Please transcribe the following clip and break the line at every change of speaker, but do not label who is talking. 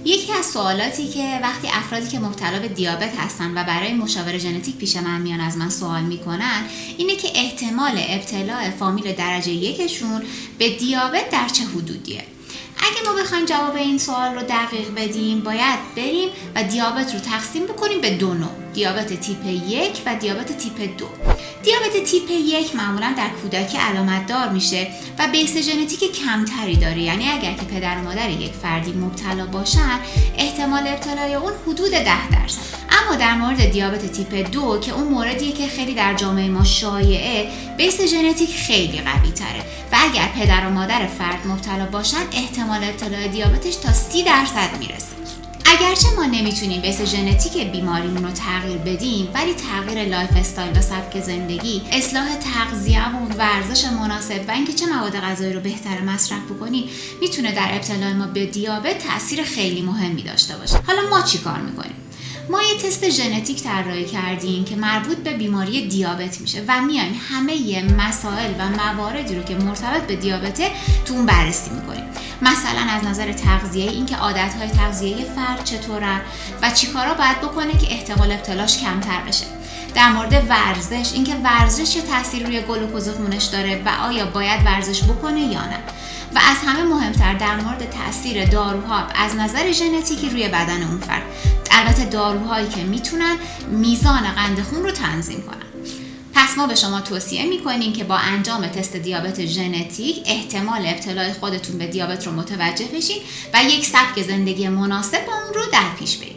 یکی از سوالاتی که وقتی افرادی که مبتلا به دیابت هستن و برای مشاوره ژنتیک پیش من میان از من سوال میکنن اینه که احتمال ابتلا فامیل درجه یکشون به دیابت در چه حدودیه. اگه ما بخوایم جواب این سوال رو دقیق بدیم باید بریم و دیابت رو تقسیم بکنیم به دو نوع، دیابت تیپ 1 و دیابت تیپ 2. دیابت تیپ 1 معمولا در کودکی علامت دار میشه و بیس ژنتیک کمتری داره، یعنی اگر که پدر و مادر یک فردی مبتلا باشن احتمال ابتلای اون حدود 10%. اما در مورد دیابت تیپ 2 که اون موردیه که خیلی در جامعه ما شایعه، بیس ژنتیک خیلی قوی تره و اگر پدر و مادر فرد مبتلا باشن احتمال ابتلای دیابتش تا 30% میرسه. اگرچه ما نمیتونیم بیس ژنتیک بیماریمون رو تغییر بدیم، ولی تغییر لایف استایل و سبک زندگی، اصلاح تغذیه‌مون، ورزش مناسب و اینکه چه مواد غذایی رو بهتر مصرف بکنیم میتونه در ابتلای ما به دیابت تاثیر خیلی مهمی داشته باشه. حالا ما چی کار میکنیم؟ ما یه تست ژنتیک طراحی کردیم که مربوط به بیماری دیابت میشه و میایم همه مسائل و مواردی رو که مرتبط به دیابته تو اون بررسی میکنیم. مثلا از نظر تغذیه، اینکه عادت‌های تغذیه‌ای فرد چطورن و چیکارا باید بکنه که احتمال ابتلاش کمتر بشه. در مورد ورزش، اینکه ورزش چه تأثیر روی گلوکوز خونش داره و آیا باید ورزش بکنه یا نه. و از همه مهمتر در مورد تأثیر داروها از نظر ژنتیکی روی بدن اون فرد. البته داروهایی که میتونن میزان قند خون رو تنظیم کنن. پس ما به شما توصیه میکنیم که با انجام تست دیابت ژنتیک احتمال ابتلای خودتون به دیابت رو متوجه بشین و یک سبک زندگی مناسب با اون رو در پیش بگیرید.